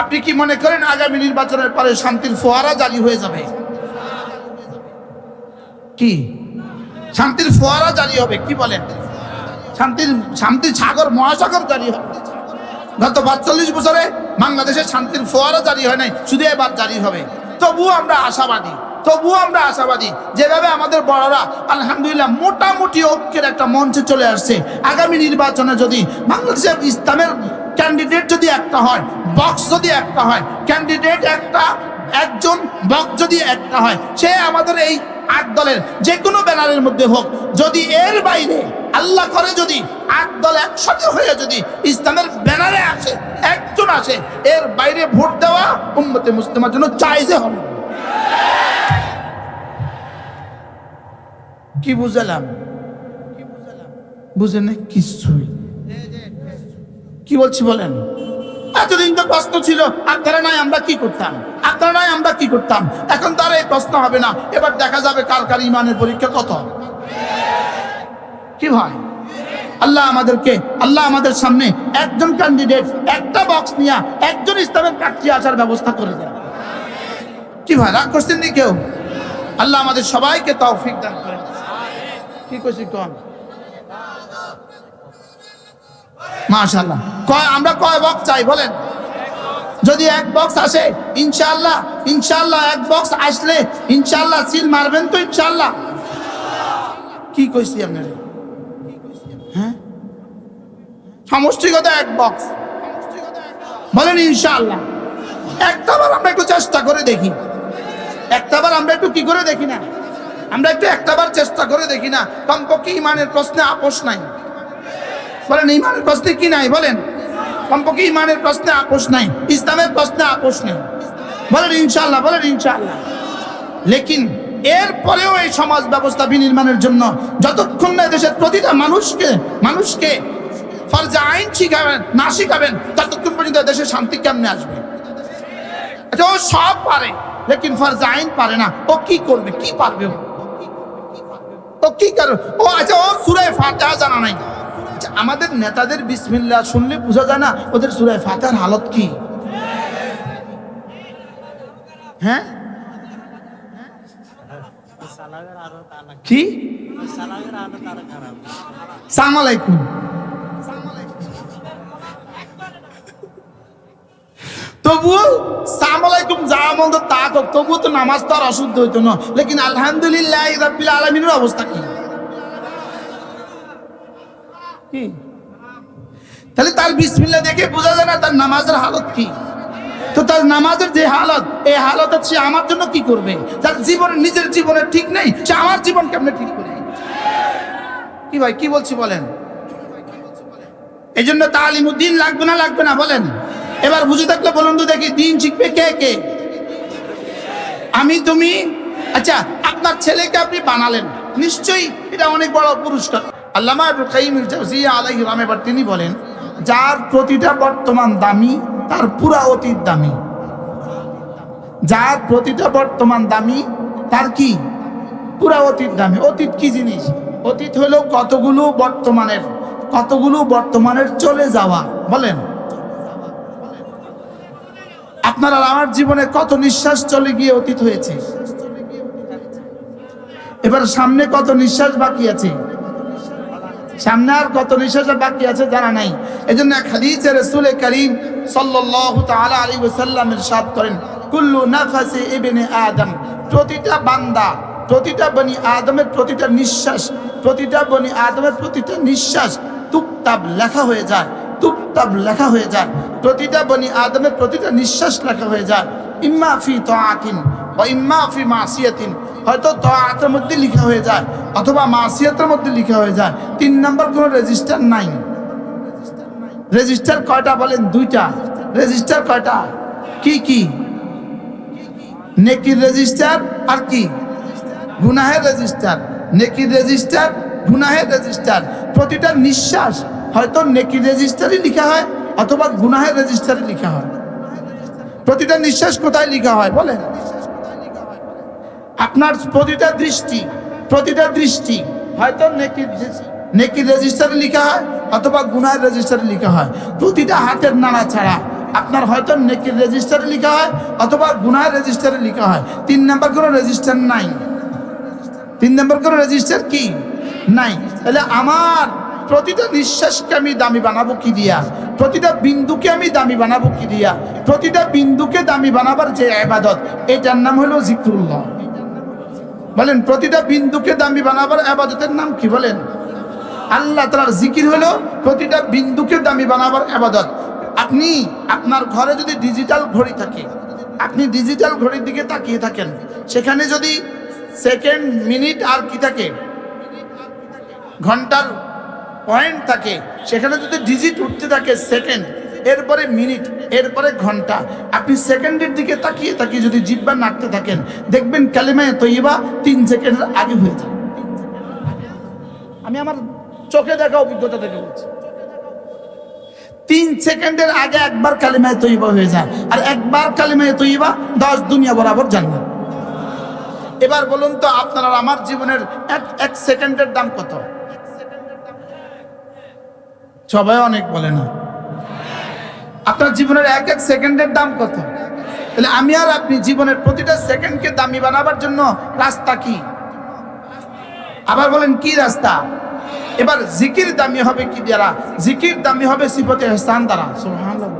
আপনি কি মনে করেন আগামী নির্বাচনের পরে শান্তির ফোয়ারা জারি হয়ে যাবে? কি শান্তির ফোয়ারা জারি হবে? কি বলেন? শান্তির সাগর মহাসাগর জারি হবে। গত ৪৫ বছরে বাংলাদেশে শান্তির ফোয়ারা জারি হয় নাই, শুধু এবার জারি হবে। তবুও আমরা আশাবাদী যেভাবে আমাদের বড়রা আলহামদুলিল্লাহ মোটামুটি ঐক্যের একটা মঞ্চে চলে আসছে। আগামী নির্বাচনে যদি বাংলাদেশের ইসলামের ক্যান্ডিডেট যদি একটা হয়, বক্স যদি একটা হয়, ক্যান্ডিডেট একজন বক্স যদি একটা হয়, সে আমাদের এই ৮ দলের যে কোনো ব্যানারের মধ্যে হোক, যদি এর বাইরে আল্লাহ করে যদি ৮ দল একসাথে হয়ে যদি ইসলামের ব্যানারে আসে, একজন আসে, এর বাইরে ভোট দেওয়া উম্মতে মুসলিমার জন্য জায়েজ হবে। কি বুঝালাম? বুঝেন না কিছুই? কি বলছি বলেন? এতদিন তো প্রশ্ন ছিল আপনারা নাই আমরা কি করতাম, এখন তো আর এই প্রশ্ন হবে না। এবার দেখা যাবে কার কার ইমানের পরীক্ষা কত। কি ভাই, আল্লাহ আমাদের সামনে একজন ক্যান্ডিডেট একটা বক্স নিয়ে একজন ইসলামের প্রার্থী আসার ব্যবস্থা করে দেন। কি ভাই, রাগ করছেন নি কেউ? আল্লাহ আমাদের সবাইকে তৌফিক দান করেন। কি কইছি কোন? মাশাআল্লাহ। আমরা কয় বক্স চাই বলেন? যদি এক বক্স আসে ইনশাআল্লাহ এক বক্স আসলে ইনশাআল্লাহ সিল মারবেন তো ইনশাআল্লাহ? কি কইছি আপনারা? হ্যাঁ, সমষ্টিগত এক বক্স বলেন ইনশাআল্লাহ। একটাবার আমরা একটু চেষ্টা করে দেখি, আমরা একটু কি করে দেখি না? আমরা একটাবার চেষ্টা করে দেখি না? কমপক্ষে ইমানের প্রশ্নে আপোষ নাই বলেন? ইমানের প্রশ্নে কি নাই বলেন? কমপক্ষে ইমানের প্রশ্নে আপোষ নাই, ইসলামের প্রশ্নে আপোষ নেই বলেন ইনশাআল্লাহ। লেকিন এরপরেও এই সমাজ ব্যবস্থা বিনির্মাণের জন্য যতক্ষণ না দেশের প্রতিটা মানুষকে ফরজে আইন শিখাবেন ততক্ষণ পর্যন্ত দেশে শান্তি কেমনে আসবে? ও সব পারে, লেকিন ফরজে আইন পারে না। ও কি করবে? কি পারবে? ও কি করবে? ও সূরা ফাতিহা জানা নাই। আমাদের নেতাদের বিসমিল্লাহ শুনলে বোঝা যায় না ওদের সূরা ফাতিহার হালত কি? হ্যাঁ, কি? সালাম আলাইকুম। তবুও সালাম আলাইকুম যা মন্দ তা হোক, তবুও তো নামাজ তো আর অশুদ্ধ হইতো না। লেকিন আলহামদুলিল্লাহ রাব্বিল আলামিনের অবস্থা কি? তাহলে তার বিসমিল্লাহ দেখে বোঝা যায় না তার নামাজের হালত কি? তো তার নামাজের যে হালত, এই হালত সে আমার জন্য কি করবে? তার নিজের জীবনের ঠিক নেই, সে আমার জীবন কেমনে ঠিক করবে? কি ভাই, কি বলছি বলেন? এই জন্য তালিমুদ্দিন লাগবে না বলেন? এবার বুঝে থাকলে বলুন তো দেখি, দিন শিখবে কে? আমি, তুমি? আচ্ছা, আপনার ছেলেকে আপনি বানালেন, নিশ্চয়ই এটা অনেক বড় পুরস্কার। আল্লামা ইবনুল কাইয়িম আল-জাওজিয়্যা আলাইহিস রাহমাতুল্লাহ তিনি বলেন, যার প্রতিটা বর্তমান দামি তার পুরা অতীত দামি। যার প্রতিটা বর্তমান দামি তার কি? পুরা অতীত দামি। অতীত কি জিনিস? অতীত হলো কতগুলো বর্তমানের চলে যাওয়া। বলেন, আপনার আর আমার জীবনে কত নিঃশ্বাস চলে গিয়ে অতীত হয়েছে? এবার সামনে কত নিঃশ্বাস বাকি আছে? সামনে আর কত নিঃশ্বাস বাকি আছে জানা নাই। এজন্য এক হাদিসে রাসূল করিম সাল্লাল্লাহু তাআলা আলাইহি ওয়াসাল্লাম ইরশাদ করেন, কুল্লু নাফাসি ইবনে আদম, প্রতিটা বান্দা, প্রতিটা বনি আদমের প্রতিটা নিঃশ্বাস তুকতাব লেখা হয়ে যায়। প্রতিটা বনি আদমের প্রতিটা নিঃশ্বাস লেখা হয়ে যায়। ইম্মা ফি তাআতিন ওয়া ইম্মা ফি মাসিয়াতিন, হয়তো তাআতের মধ্যে লেখা হয়ে যায় অথবা মাসিয়াতের মধ্যে লেখা হয়ে যায়। 3 নাম্বার কোনো রেজিস্টার নাই। রেজিস্টার কয়টা বলেন? 2টা। রেজিস্টার কয়টা? কি? নেকির রেজিস্টার আর কি? গুনাহের রেজিস্টার। নেকির রেজিস্টার, গুনাহের রেজিস্টার। প্রতিটা নিঃশ্বাস হয়তো নেকির রেজিস্টারই লেখা হয় অথবা গুনাহের রেজিস্টারে লেখা হয়। প্রতিটা নিঃশ্বাস কোথায় লেখা হয় বলেন? আপনার প্রতিটা দৃষ্টি হয়তো নেকির রেজিস্টারে লেখা হয় অথবা গুনাহের রেজিস্টারে লেখা হয়। প্রতিটা হাতের নাড়াচাড়া আপনার হয়তো নেকির রেজিস্টারে লেখা হয় অথবা গুনাহের রেজিস্টারে লেখা হয়। 3 নাম্বার কোনো রেজিস্টার নাই। 3 নাম্বার কোনো রেজিস্টার কি নাই। তাহলে আমার প্রতিটা নিঃশ্বাসকে আমি দামি বানাবো কি দিয়া? প্রতিটা বিন্দুকে আমি দামি বানাবো কি দিয়া? প্রতিটা বিন্দুকে দামি বানাবার যে ইবাদত, এটার নাম হলো জিকরুল্লাহ। বলেন, প্রতিটা বিন্দুকে দামি বানাবার ইবাদতের নাম কি? বলেন, আল্লাহ তাআলার জিকির হলো প্রতিটা বিন্দুকে দামি বানাবার ইবাদত। আপনি আপনার ঘরে যদি ডিজিটাল ঘড়ি থাকে, আপনি ডিজিটাল ঘড়ির দিকে তাকিয়ে থাকেন, সেখানে যদি সেকেন্ড, মিনিট আর কি থাকে, ঘন্টার পয়েন্ট থাকে, সেখানে যদি ডিজিট উঠতে থাকে সেকেন্ড, এরপরে মিনিট, এরপরে ঘন্টা, আপনি সেকেন্ডের দিকে তাকিয়ে তাকিয়ে যদি জিহ্বা নাড়তে থাকেন, দেখবেন কালিমায়ে তৈয়বা 3 সেকেন্ডের আগে হয়ে যায়। আমি আমার চোখে দেখা অভিজ্ঞতা থেকে বলছি, 3 সেকেন্ডের আগে একবার কালিমায়ে তৈয়বা হয়ে যায়, আর একবার কালিমায়ে তৈয়বা 10 দুনিয়া বরাবর জান্নাত। এবার বলুন তো, আপনার আর আমার জীবনের এক সেকেন্ডের দাম কত? সবাই অনেক বলে না। আপনার জীবনের এক সেকেন্ডের দাম কত? তাহলে আমি আর আপনি জীবনের প্রতিটা সেকেন্ডকে দামি বানাবার জন্য রাস্তা কি? আবার বলেন, কি রাস্তা? এবার জিকির দামি হবে কি দ্বারা? জিকির দামি হবে সিফতে ইহসান দ্বারা। সুবহানাল্লাহ।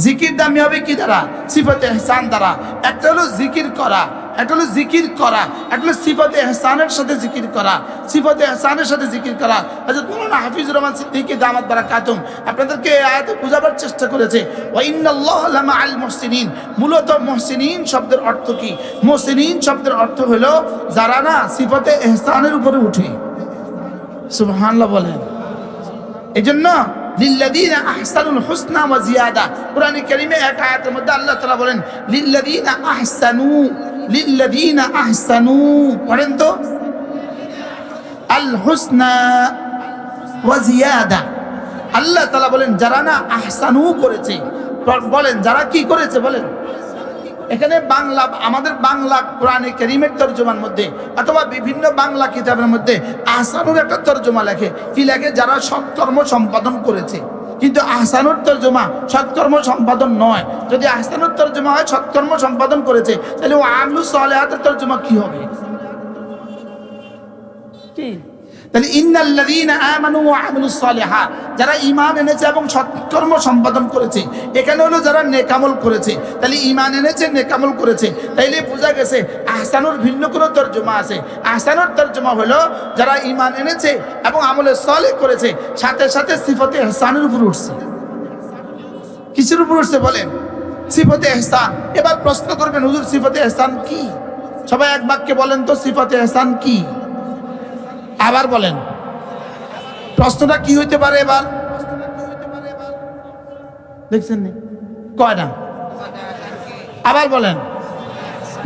জিকির দামি হবে কি দ্বারা? সিফতে ইহসান দ্বারা। একটা হলো জিকির করা, একটা হলো জিকির করা, একটা হলো সিফতে ইহসানের সাথে জিকির করা। সিফতে ইহসানের সাথে জিকির করা, হযরত মাওলানা হাফিজুর রহমান সিদ্দিকী দামাত বারাকাতুম আপনাদেরকে এই আয়াতে বোঝাবার চেষ্টা করেছে। ওয়া ইন্নাল্লাহা লামাআল মুহসিনিন। মূলত মুহসিনিন শব্দের অর্থ কি? মুহসিনিন শব্দের অর্থ হলো যারা না সিফতে ইহসানের উপরে উঠে। সুবহানাল্লাহ বলেন। এজন্য লিল্লাযীনা আহসানুল হুসনা ওয়া জিয়াদা, কোরআনে কারীমে এক আয়াতের মধ্যে আল্লাহ তাআলা বলেন লিল্লাযীনা আহসানু, লিল্লাযীনা আহসানু, পড়েন তো, আল হুসনা ওয়া জিয়াদা। আল্লাহ তাআলা বলেন যারা না আহসানু করেছে, বলেন যারা কি করেছে? বলেন। এখানে বাংলা, আমাদের বাংলা কোরআনে কারীমের তরজমার মধ্যে অথবা বিভিন্ন বাংলা কিতাবের মধ্যে আহসানুর একটা তরজমা লেখে। কি লেখে? যারা সৎকর্ম সম্পাদন করেছে। কিন্তু আহসানুর তরজমা সৎকর্ম সম্পাদন নয়। যদি আহসানুর তরজমা হয় সৎকর্ম সম্পাদন করেছে, তাহলে ও আমিলুস সালিহাতের তরজমা কি হবে? কি? তাহলে ইন্নাল্লাযীনা আমানু ওয়া আমিলুস সালিহাত, যারা ঈমান এনেছে এবং সৎকর্ম সম্পাদন করেছে, এখানে হলো যারা নেকামল করেছে। তাহলে ঈমান এনেছে, নেকামল করেছে, তাইলে বোঝা গেছে আহসানুর ভিন্ন কোনো তরজমা আছে। আহসানুর তরজমা হলো যারা ঈমান এনেছে এবং আমলে সালেহ করেছে, সাথে সাথে সিফতে ইহসানের উপর উঠছে। কিসের উপর উঠছে? বলেন, সিফতে ইহসান। এবার প্রশ্ন করবেন, হুজুর সিফতে ইহসান কি? সবাই এক বাক্যে বলেন তো, সিফতে ইহসান কি? আবার বলেন, প্রশ্নটা কি হইতে পারে? এবার দেখছেন নি কয় না? আবার বলেন,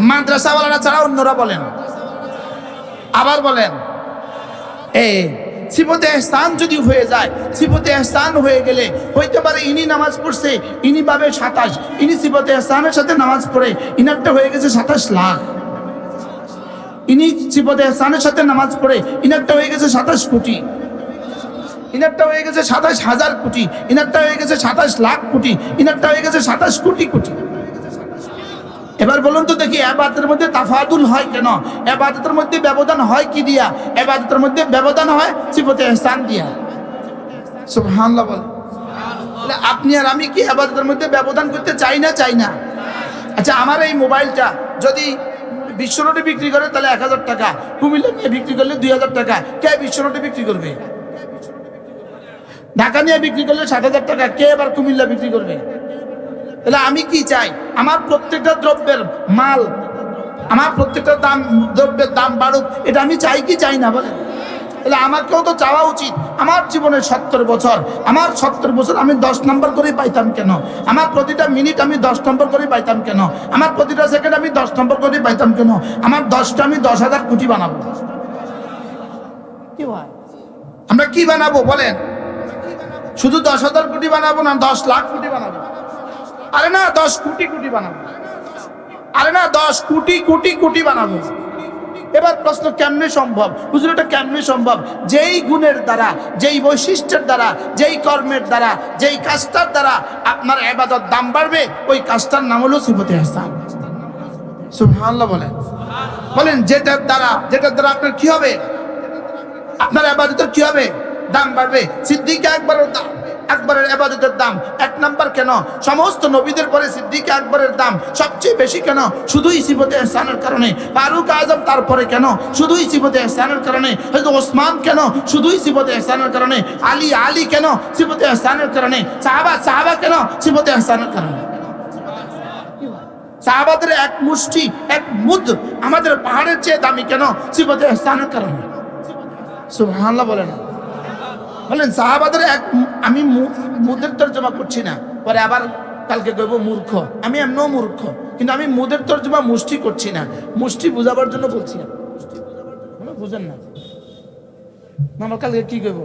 মাদ্রাসাওয়ালারা ছাড়া অন্যরা বলেন। আবার বলেন, সিফতে ইহসান যদি হয়ে যায়, সিফতে ইহসান হয়ে গেলে হইতে পারে ইনি নামাজ পড়ছে, ইনি পাবে 27, ইনি সিফতে ইহসানের সাথে নামাজ পড়ে ইনারটা হয়ে গেছে 27 লাখ। ইনি সিফতে ইহসানের সাথে নামাজ পড়ে ইনারটা হয়ে গেছে 27 কোটি, ইনারটা হয়ে গেছে 27,000 কোটি, ইনারটা হয়ে গেছে 27 লাখ কোটি, ইনারটা হয়ে গেছে 27 কোটি কোটি। এবার বলুন তো দেখি, ইবাদতের মধ্যে তাফাদুল হয় কেন? ইবাদতের মধ্যে ব্যবধান হয় কি দিয়া? ইবাদতের মধ্যে ব্যবধান হয় সিফতে ইহসান দিয়া। সুবহানাল্লাহ বলেন। তাহলে আপনি আর আমি কি ইবাদতের মধ্যে ব্যবধান করতে চাই না? চাই না। আচ্ছা, আমার এই মোবাইলটা যদি বিশ্ব রোডে বিক্রি করে তাহলে 1000 টাকা, কুমিল্লা নিয়ে বিক্রি করলে 2000 টাকা। কে বিশ্ব রোডে বিক্রি করবে? ঢাকা নিয়ে বিক্রি করলে 7000 টাকা। কে এবার কুমিল্লা বিক্রি করবে? তাহলে আমি কি চাই? আমার প্রত্যেকটা দ্রব্যের মাল, আমার প্রত্যেকটা দ্রব্যের দাম বাড়ুক, এটা আমি চাই কি চাই না? বলেন। তাহলে আমাকেও তো চাওয়া উচিত। আমার জীবনে 70 বছর, আমার 70 বছর আমি 10 নম্বর করে পাইতাম কেন? আমার প্রতিটা মিনিট আমি 10 নম্বর করে পাইতাম কেন? আমার প্রতিটা সেকেন্ড আমি 10 নম্বর করে পাইতাম কেন? আমার 10টা আমি 10,000 কোটি বানাবো। কি হয়? আমরা কি বানাবো? বলেন। শুধু 10,000 কোটি বানাবো না, 10 লাখ কোটি বানাবো? আরে না, 10 কোটি কোটি বানাবো। আরে না, 10 কোটি কোটি কোটি বানাবো। এবার প্রশ্ন কেমনে সম্ভব হুজুর, এটা কেমনে সম্ভব? যেই গুণের দ্বারা, যেই বৈশিষ্ট্যের দ্বারা, যেই কর্মের দ্বারা, যেই কাজটার দ্বারা আপনার ইবাদত দাম বাড়বে, ওই কাজটার নাম হলো সিফাতে ইহসান। সুবহানাল্লাহ বলেন। বলেন যেটার দ্বারা আপনার কি হবে? আপনার ইবাদতের কি হবে? দাম বাড়বে। সিদ্দিক আকবরের ইবাদতের দাম এক নাম্বার কেন? সমস্ত নবীদের পরে সিদ্দিক আকবরের দাম সবচেয়ে বেশি কেন? শুধুই সিফাতে ইহসানের কারণে। ফারুক আজম তারপরে কেন? শুধুই সিফাতে ইহসানের কারণে। হযরত ওসমান কেন? শুধুই সিফাতে ইহসানের কারণে। আলী কেন? সিফাতে ইহসানের কারণে। সাহাবা কেন? সিফাতে ইহসানের কারণে। সাহাবাদের এক মুষ্টি, এক মুদ আমাদের পাহাড়ের চেয়ে দামি কেন? সিফাতে ইহসানের কারণে। সুবহানাল্লাহ বলেন। বলেন সাহাবাদের এক, আমি মুদের তরজমা করছি না, পরে আবার কালকে কইব মূর্খ। আমি এমনও মূর্খ, কিন্তু আমি মুদের তরজমা মুষ্টি করছি না, মুষ্টি বুঝাবার জন্য বলছি না। বুঝেন না আমার কালকে কি কইব?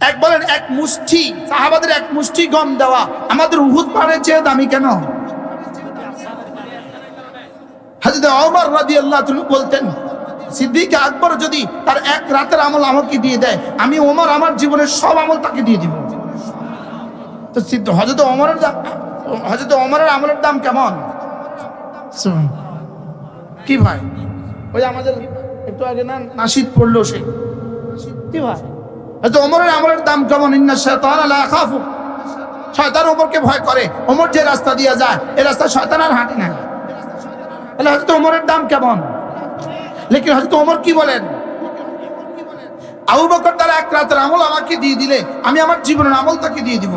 এক বলেন এক মুষ্টি, সাহাবাদের এক মুষ্টি গম দেওয়া আমাদের উহুদ পাহাড়ের চেয়ে দামি কেন? হযরত ওমর রাদিয়াল্লাহু আনহু বলতেন, সিদ্দিক আকবর যদি তার এক রাতের আমল আমাকে দিয়ে দেয়, আমি ওমর আমার জীবনের সব আমল তাকে দিয়ে দিব। তো হযরত ওমরের আমলের দাম কেমন? কি ভাই, ওই আমাদের একটু আগে না নাশিদ পড়লো সে, কি ভাই হযরত ওমরের আমলের দাম কেমন? ইন্না শাইতানা লা ইয়াখাফু, শয়তান ওমরকে ভয় করে। ওমর যে রাস্তা দিয়ে যায়, এই রাস্তা শয়তান আর হাঁটে না। তাহলে হযরত ওমরের দাম কেমন? লেকিন হযরত ওমর কি বলেন? আবু বকর তার এক রাতের আমল আমাকে দিয়ে দিলে, আমি আমার জীবনের আমল তাকে দিয়ে দিব।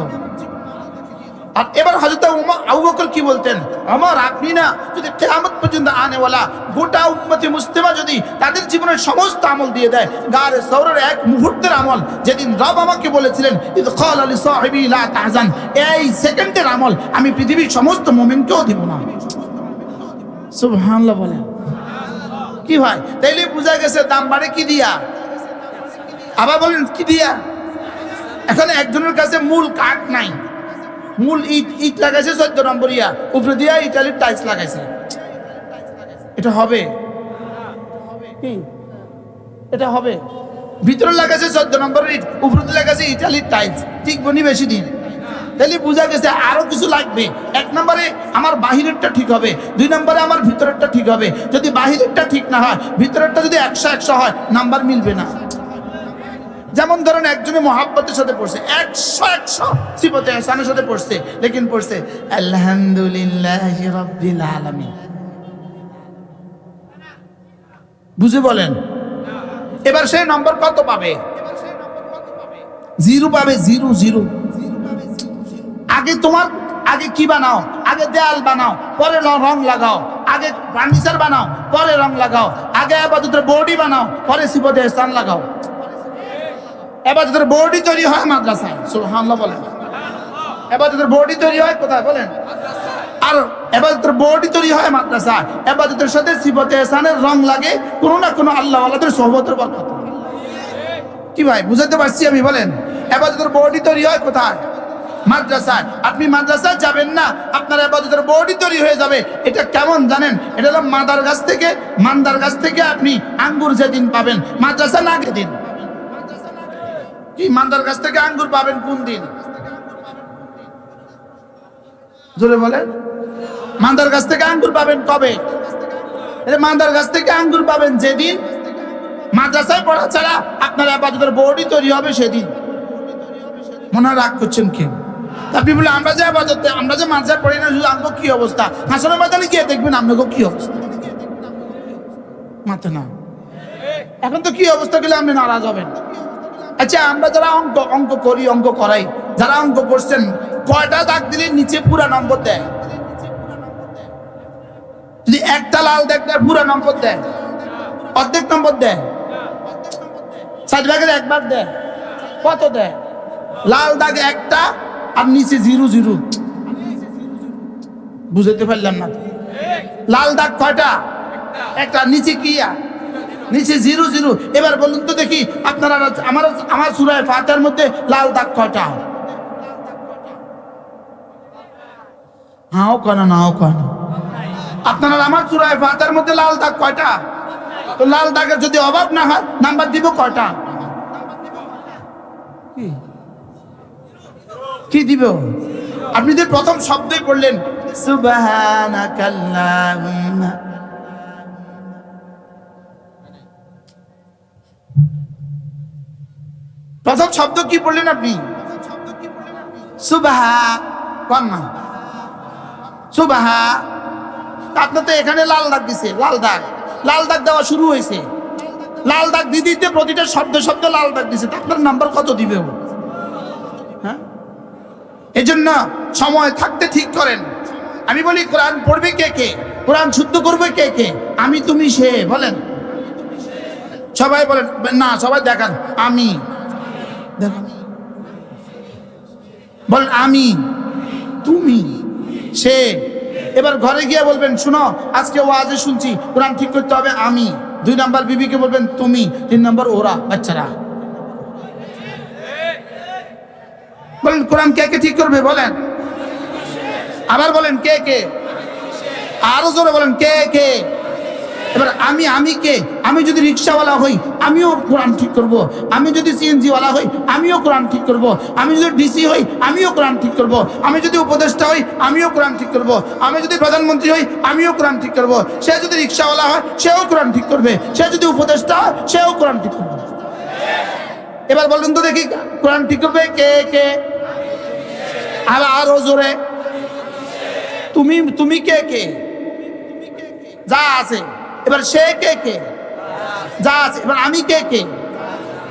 আর এবার হযরত আবু বকর কি বলতেন? আমার আপনি না, যদি কিয়ামত পর্যন্ত আনেওয়ালা গোটা উম্মতে মুসলিমা যদি তাদের জীবনের সমস্ত আমল দিয়ে দেয়, গারে সওরের এক মুহূর্তের আমল, যেদিন রব আমাকে বলেছিলেন ইয ক্বালা লি সাহিবি লা তাহজান, এই সেকেন্ডের আমল আমি পৃথিবীর সমস্ত মুমিনকেও দিব না। সুবহানাল্লাহ বলেন। কি ভাই, তাইলে বোঝা গেছে দাম বাড়ে কি দিয়া? আবার বলেন কি দিয়া? এখন একজনের কাছে মূল কাঠ নাই, মূল ইট লাগাইছে 14 নম্বরিয়া, উপরে দিয়া ইটালির টাইলস লাগাইছে। এটা হবে কি? এটা হবে? ভিতরে লাগাইছে 14 নম্বরের ইট, উপরে লাগাইছে ইটালির টাইলস, ঠিক বনি বেশি দিন। তাহলে বোঝা গেছে আরো কিছু লাগবে। এক নম্বরে আমার বাহিরেরটা ঠিক হবে, 2 নম্বরে আমার ভিতরেরটা ঠিক হবে। যদি বাহিরেরটা ঠিক না হয়, ভিতরেরটা যদি 100 হয়, নাম্বার মিলবে না। যেমন ধরেন একজনে মহাব্বতের সাথে পড়ছে 100 সিফাতে ইহসানের সাথে পড়ছে, লেকিন পড়ছে আলহামদুলিল্লাহি রাব্বিল আলামিন। বুঝে বলেন, এবার সেই নম্বর কত পাবে? 0 পাবে। 0 আগে কি বানাও? আগে দেয়াল বানাও, পরে রং লাগাও। আগে ফার্নিচার বানাও, পরে রং লাগাও। আগে ইবাদতের বডি বানাও, পরে সিফাতে ইহসান লাগাও। ইবাদতের বডি তৈরি হয় মাদ্রাসায়। সুবহানাল্লাহ বলেন। ইবাদতের বডি তৈরি হয় কোথায় বলেন? আর ইবাদতের বডি তৈরি হয় মাদ্রাসায়। ইবাদতের সাথে সিফাতে ইহসানের রং লাগে কোনো না কোনো আল্লাহ ওয়ালাদের সোহবতের বরকত। কি ভাই বুঝাতে পারছি আমি? বলেন ইবাদতের বডি তৈরি হয় কোথায়? মাদ্রাসায়। আপনি মাদ্রাসায় যাবেন না, আপনার ইবাদতের বডি তৈরি হয়ে যাবে। এটা কেমন জানেন? এটা হলো মাদার গাছ থেকে আপনি আঙ্গুর যেদিন পাবেন, মাদ্রাসা না দিন। কি মাদার গাছ থেকে আঙ্গুর পাবেন কোন দিন? জোরে বলেন। মাদার গাছ থেকে আঙ্গুর পাবেন কবে? মাদার গাছ থেকে আঙ্গুর পাবেন যেদিন মাদ্রাসায় পড়া ছাড়া আপনার ইবাদতের বডি তৈরি হবে সেদিন। মনে রাগ করছেন কেন? আপনি বলে আমরা যে মাদ্রাসায় পড়ি না, শুধু আমাকে কি অবস্থা? হাসনের ময়দানে গিয়ে দেখবেন আপনাকে কি অবস্থা। মাথা না, এখন তো কি অবস্থা গেলে আপনি নারাজ হবেন। আচ্ছা, আমরা যারা অঙ্ক করি, অঙ্ক করাই, যারা অঙ্ক করছেন, কয়টা দাগ দিলে নিচে পুরা নম্বর দেয়? যদি একটা লাল দাগ দেয় পুরা নম্বর দেয়? অর্ধেক নম্বর দেয়? 60 ভাগের 1 ভাগ দেয়? কত দেয়? লাল দাগ একটা আর নিচে 0 বুঝতে পারলাম না। লাল দাগ কয়টা? একটা। নিচে কি? নিচে 0। এবার বলুন তো দেখি আপনারা, আমার সূরা ফাতিহার মধ্যে লাল দাগ কয়টা? হাও কেন নাও কেন? আপনারা আমার সূরা ফাতিহার মধ্যে লাল দাগ কয়টা? তো লাল দাগের যদি অভাব না হয় নাম্বার দিব কয়টা? কি দিব? আপনি যে প্রথম শব্দই পড়লেন সুবহানাকাল্লাহুম্মা, প্রথম শব্দ কি পড়লেন আপনি? সুবহা কোন না সুবহা। আপনার তো এখানে লাল দাগ দিছে, লাল দাগ, লাল দাগ দেওয়া শুরু হয়েছে। লাল দাগ দিতে প্রতিটা শব্দ শব্দ লাল দাগ দিছে, আপনার নাম্বার কত দিবে? হ্যাঁ, এই জন্য সময় থাকতে ঠিক করেন। আমি বলি কোরআন পড়বে কে কে, কোরআন শুদ্ধ করবে কে কে? আমি তুমি সে বলেন, সবাই বলেন না, সবাই দেখান আমি, বলেন আমি, তুমি, সে। এবার ঘরে গিয়ে বলবেন শুনো আজকে ওয়াজে শুনছি কোরআন ঠিক করতে হবে আমি। 2 নাম্বার বিবিকে বলবেন তুমি, 3 নাম্বার ওরা বাচ্চারা। বলেন কোরআন কে কে ঠিক করবে বলেন, আবার বলেন কে কে, আরো জোরে বলেন কে কে। এবার আমি কে? আমি যদি রিক্সাওয়ালা হই আমিও কোরআন ঠিক করব, আমি যদি সিএনজি ওয়ালা হই আমিও কোরআন ঠিক করব, আমি যদি ডিসি হই আমিও কোরআন ঠিক করব, আমি যদি উপদেষ্টা হই আমিও কোরআন ঠিক করব, আমি যদি প্রধানমন্ত্রী হই আমিও কোরআন ঠিক করব। সে যদি রিক্সাওয়ালা হয় সেও কোরআন ঠিক করবে, সে যদি উপদেষ্টা হয় সেও কোরআন ঠিক করবে। এবার বলুন তো দেখি কোরআন ঠিক করবে কে কে? আরো জোরে তুমি, তুমি কে কে? যা আছে। এবার সে কে কে? যা আছে। এবার আমি কে কে?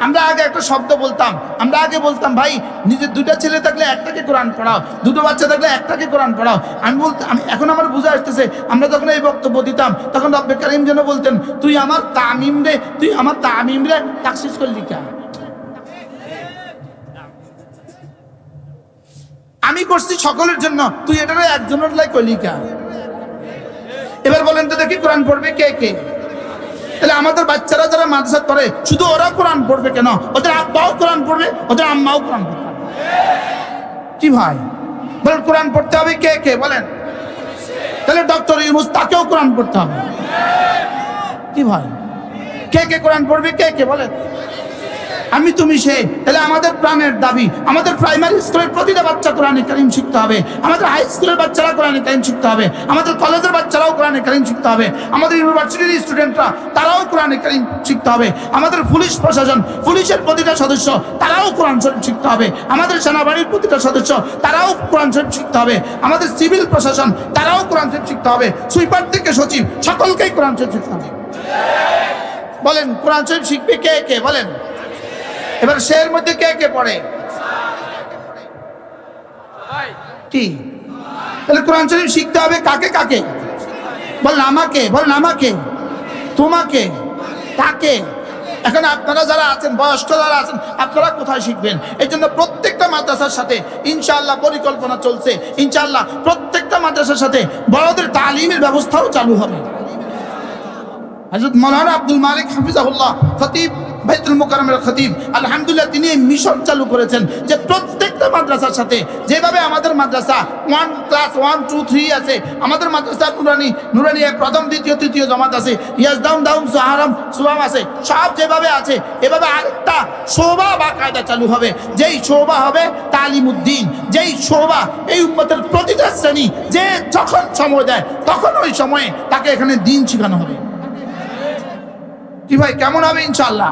আমরা আগে একটা শব্দ বলতাম, আমরা আগে বলতাম ভাই নিজের 2টা ছেলে থাকলে একটাকে কোরআন পড়াও, 2টো বাচ্চা থাকলে একটাকে কোরআন পড়াও। আমি বলতাম, আমি এখন আমার বুঝা আসতেছে, আমরা যখন এই বক্তব্য দিতাম তখন রব্বে কারীম যেন বলতেন তুই আমার তামিম রে, তুই আমার তামিম রে তাকসিস করলি কেন? আমি করছি সকলের জন্য, তুই এটারে একজনের লাই করলি কেন? এবার বলেন তো দেখি কোরআন পড়বে কে কে? তাহলে আমাদের বাচ্চারা যারা মাদ্রাসা করে শুধু ওরা কোরআন পড়বে কেন? ওদের আব্বাও কোরআন পড়বে, ওদের আম্মাও কোরআন পড়বে। কি ভাই বলেন কোরআন পড়তে হবে কে কে বলেন? তাহলে ডক্টর ইউনূস তাকেও কোরআন পড়তে হবে। কি ভাই কে কে কোরআন পড়বে কে কে বলেন? আমি তুমি সে। তাহলে আমাদের প্রাণের দাবি, আমাদের প্রাইমারি স্কুলের প্রতিটা বাচ্চা কোরআনে কারীম শিখতে হবে, আমাদের হাই স্কুলের বাচ্চারা কোরআনে কারীম শিখতে হবে, আমাদের কলেজের বাচ্চারাও কোরআনে কারীম শিখতে হবে, আমাদের ইউনিভার্সিটির স্টুডেন্টরা তারাও কোরআনে কারীম শিখতে হবে, আমাদের পুলিশ প্রশাসন, পুলিশের প্রতিটা সদস্য তারাও কোরআন শরীফ শিখতে হবে, আমাদের সেনাবাহিনীর প্রতিটা সদস্য তারাও কোরআন শরীফ শিখতে হবে, আমাদের সিভিল প্রশাসন তারাও কোরআন শরীফ শিখতে হবে, সুইপার থেকে সচিব সকলকেই কোরআন শরীফ শিখতে হবে। বলেন কোরআন শরীফ শিখবে কে কে বলেন? এবার শের মধ্যে কে কে পড়ে? কি? তাহলে কোরআন শরীফ শিখতে হবে কাকে কাকে? বলেন আমাকে, বলেন আমাকে, তোমাকে, তাকে। এখন আপনারা যারা আছেন, বয়স্ক যারা আছেন, আপনারা কোথায় শিখবেন? এই জন্য প্রত্যেকটা মাদ্রাসার সাথে ইনশাআল্লাহ পরিকল্পনা চলছে, ইনশাআল্লাহ প্রত্যেকটা মাদ্রাসার সাথে বড়দের তালিমের ব্যবস্থাও চালু হবে। হযরত মাওলানা আব্দুল মালিক হাফিজাহুল্লাহ খতিব বাইতুল মুকাররমের খতিব আলহামদুলিল্লাহ তিনি মিশন চালু করেছেন যে প্রত্যেকটা মাদ্রাসার সাথে যেভাবে আমাদের মাদ্রাসা 1 ক্লাস 1 2 3 আছে, আমাদের মাদ্রাসা নুরানি প্রথম দ্বিতীয় তৃতীয় জমাত আছে, ইয়াজদাউন দাউম সুহারাম সুয়াম আছে, সব যেভাবে আছে এভাবে আরেকটা শোভা বা কায়দা চালু হবে, যেই শোভা হবে তালিমউদ্দিন, যেই শোভা এই উম্মতের প্রতিটা শ্রেণী যে যখন সময় দেয় তখন ওই সময়ে তাকে এখানে দ্বীন শেখানো হবে। কি ভাই কেমন হবে? ইনশাআল্লাহ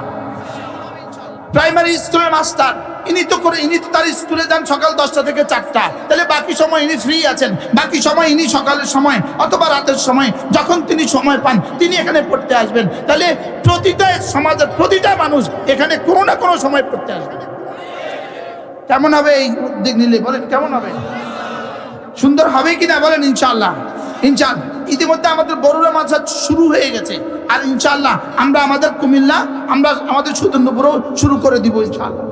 প্রাইমারি স্কুলের মাস্টার ইনি তো তার স্কুলে যান সকাল 10টা থেকে 4টা, তাহলে বাকি সময় ইনি ফ্রি আছেন, বাকি সময় ইনি সকালের সময় অথবা রাতের সময় যখন তিনি সময় পান তিনি এখানে পড়তে আসবেন। তাহলে প্রতিটা সমাজের প্রতিটা মানুষ এখানে কোনো না কোনো সময় পড়তে আসবে। কেমন হবে এই উদ্যোগ নিলে বলেন? কেমন হবে? সুন্দর হবে কিনা বলেন? ইনশাআল্লাহ ইনশাআল্লাহ। ইতিমধ্যে আমাদের বড়ুরা মাদ্রাসা শুরু হয়ে গেছে, আর ইনশাআল্লাহ আমরা আমাদের কুমিল্লা, আমরা আমাদের সুদর্ণপুরও শুরু করে দিব ইনশাআল্লাহ।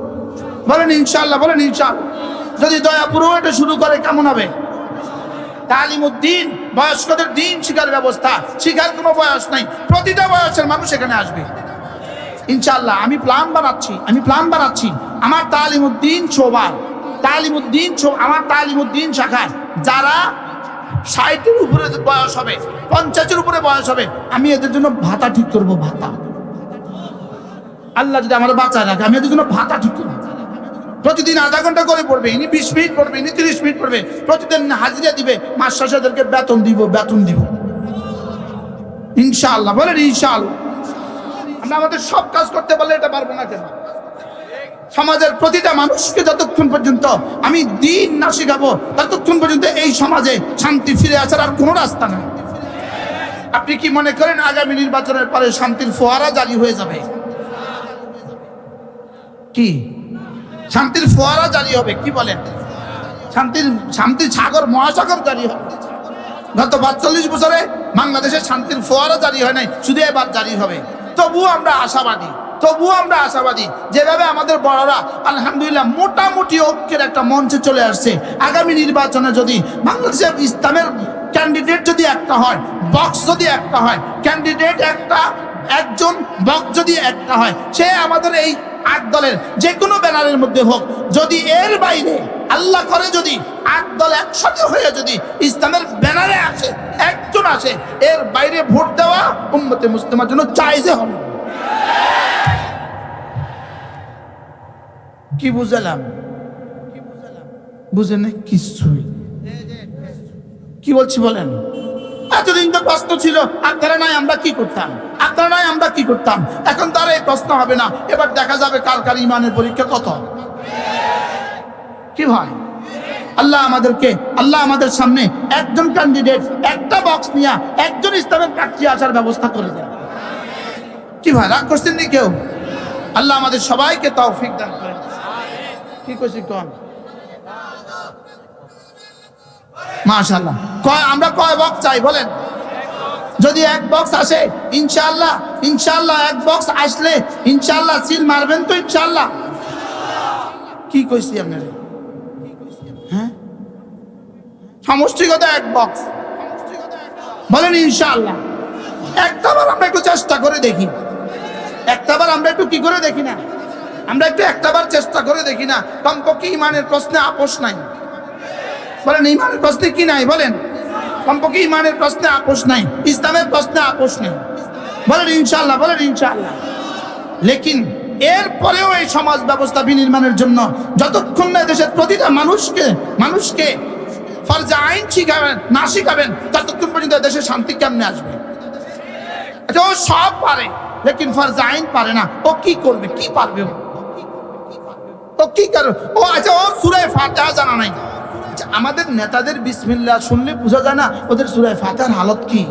বলেন ইনশাআল্লাহ, বলেন ইনশাআল্লাহ। যদি দয়াপুরও এটা শুরু করে কেমন হবে? তালিমউদ্দিন, বয়স্কদের দিন শিখার ব্যবস্থা, শিখার কোনো বয়স নাই, প্রতিটা বয়সের মানুষ এখানে আসবে ইনশাআল্লাহ। আমি প্ল্যান বানাচ্ছি আমার তালিমউদ্দিন শোভায়, আমার তালিমউদ্দিন শাখায় যারা 60-এর উপরে বয়স হবে 50-এর উপরে বয়স হবে, আমি এদের জন্য ভাতা ঠিক করব। ভাতা, আল্লাহ যদি আমার বাঁচায় রাখে, আমি এদের জন্য ভাতা ঠিক করব। প্রতিদিন আধা ঘন্টা করে পড়বে, ইনি 20 মিনিট পড়বে, ইনি 30 মিনিট পড়বে, প্রতিদিন হাজিরা দিবে, মাস শেষে এদেরকে বেতন দিব ইনশাআল্লাহ। বলেন ইনশাআল্লাহ। আমরা আমাদের সব কাজ করতে পারলে এটা পারবো না কেন? সমাজের প্রতিটা মানুষকে যতক্ষণ পর্যন্ত আমি দিন না শিখাবো, ততক্ষণ পর্যন্ত এই সমাজে শান্তি ফিরে আসার আর কোনো রাস্তা নেই। আপনি কি মনে করেন আগামী নির্বাচনের পরে শান্তির ফোয়ারা জারি হয়ে যাবে? কি শান্তির ফোয়ারা জারি হবে? কি বলেন? শান্তির সাগর, মহাসাগর জারি হবে। গত 45 বছরে বাংলাদেশে শান্তির ফোয়ারা জারি হয় নাই, শুধু এবার জারি হবে। তবুও আমরা আশাবাদী, যেভাবে আমাদের বড়রা আলহামদুলিল্লাহ মোটামুটি ঐক্যের একটা মঞ্চে চলে আসছে। আগামী নির্বাচনে যদি বাংলাদেশের ইসলামের ক্যান্ডিডেট যদি একটা হয়, বক্স যদি একটা হয়, ক্যান্ডিডেট একজন বক্স যদি একটা হয়, সে আমাদের এই 8 দলের যে কোনো ব্যানারের মধ্যে হোক। যদি এর বাইরে আল্লাহ করে যদি 8 দল একসাথে হয়ে যদি ইসলামের ব্যানারে আসে, একজন আসে, এর বাইরে ভোট দেওয়া উম্মতে মুসলিমার জন্য জায়েজ হবে। কি বুঝালাম? বুঝেন না কিছুই? কি বলছি বলেন? এতদিন তো প্রশ্ন ছিল, আপনারা নাই আমরা কি করতাম, এখন তার এই প্রশ্ন হবে না। এবার দেখা যাবে কার ইমানের পরীক্ষা কত। কি ভাই, আল্লাহ আমাদের সামনে একজন ক্যান্ডিডেট, একটা বক্স নিয়ে একজন ইসলামের প্রার্থী আসার ব্যবস্থা করে দেন। কি ভাই, রাগ করছেন নি কেউ? আল্লাহ আমাদের সবাইকে তৌফিক দান করেন। কি কইছি কোন? মাশাআল্লাহ। আমরা কয় বক্স চাই বলেন? যদি এক বক্স আসে ইনশাআল্লাহ এক বক্স আসলে ইনশাআল্লাহ সিল মারবেন তো ইনশাআল্লাহ? কি কইছি আপনারা? হ্যাঁ, সমষ্টিগত এক বক্স বলেন ইনশাআল্লাহ। একটাবার আমরা একটু চেষ্টা করে দেখি, একটাবার আমরা একটু কি করে দেখি না, আমরা একটাবার চেষ্টা করে দেখি না। কমপক্ষে ইমানের প্রশ্নে আপোষ নাই। বলেন ইমানের প্রশ্নে কি নাই? বলেন কমপক্ষে ইমানের প্রশ্নে আপোষ নাই, ইসলামের প্রশ্নে আপোষ নাই। বলেন ইনশাআল্লাহ, বলেন ইনশাআল্লাহ। লেকিন এরপরেও এই সমাজ ব্যবস্থা বিনির্মাণের জন্য যতক্ষণ না দেশের প্রতিটা মানুষকে ফরজে আইন শিখাবেন ততক্ষণ পর্যন্ত দেশে শান্তি কেমনে আসবে? আচ্ছা, ও সব পারে লেকিন ফরজে আইন পারে না, ও কি করবে? কি পারবে ও কি করবে? ও আচ্ছা, ও সূরা ফাতিহা জানা নাই। আমাদের নেতাদের বিসমিল্লাহ শুনলে বোঝা যায় না ওদের সূরা ফাতিহার হালত কি?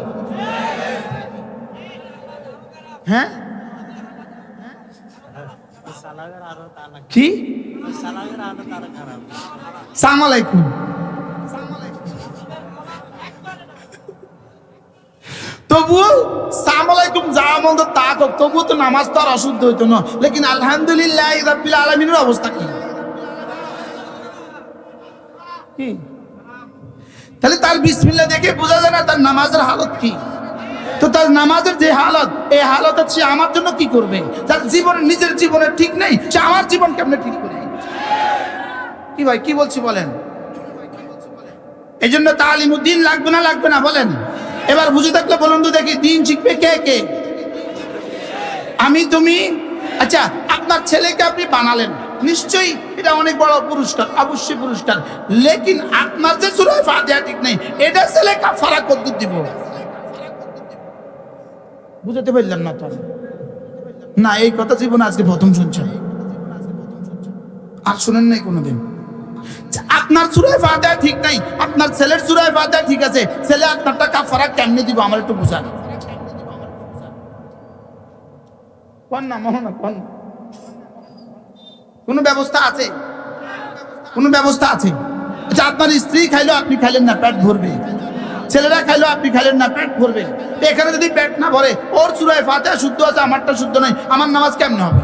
হ্যাঁ, কি? সালাম আলাইকুম। তবুও সালাম আলাইকুম যা বলতো তা হোক, তবুও তো নামাজ তো আর অশুদ্ধ হইতো না। লেকিন আলহামদুলিল্লাহ রাব্বিল আলামিনের অবস্থা কি? তাহলে তার বিসমিল্লাহ দেখে বোঝা যায় না তার নামাজের হালত কি? তো তার নামাজের যে হালত, এই হালত সে আমার জন্য কি করবে? তার নিজের জীবনের ঠিক নেই, সে আমার জীবন কেমনে ঠিক করবে? কি ভাই, কি বলছি বলেন? এই জন্য তালিমুদ্দিন লাগবে না বলেন? এবার বুঝে থাকলে বলুন তো দেখি, দিন শিখবে কে? আমি, তুমি। আচ্ছা, আপনার ছেলেকে আপনি বানালেন, নিশ্চয়ই এটা অনেক বড় পুরস্কার, অবশ্যই পুরস্কার। লেকিন আপনার যে সূরা ফাতিহা ঠিক নেই, এটা ছেলে কাফারা কদ্দুর দিব? বুঝতে পারলাম না তো না। এই কথা জীবনে আজকে প্রথম শুনছেন, আর শুনেন নাই কোনোদিন। আপনার সূরা ফাতিহা ঠিক নাই, আপনার ছেলের সূরা ফাতিহা ঠিক আছে, ছেলে আপনারটা কাফারা কেমনে দিব? আমার একটু বুঝান। কোন না মোহনা, কোন কোনো ব্যবস্থা আছে? কোনো ব্যবস্থা আছে? আচ্ছা, আপনার স্ত্রী খাইলো, আপনি খাইলেন না, পেট ভরবে। ছেলেরা খাইলো, আপনি খাইলেন না, পেট ভরবে। এখানে যদি পেট না ভরে, ওর সূরা ফাতিহা শুদ্ধ আছে, আমারটা শুদ্ধ নয়, আমার নামাজ কেমনে হবে?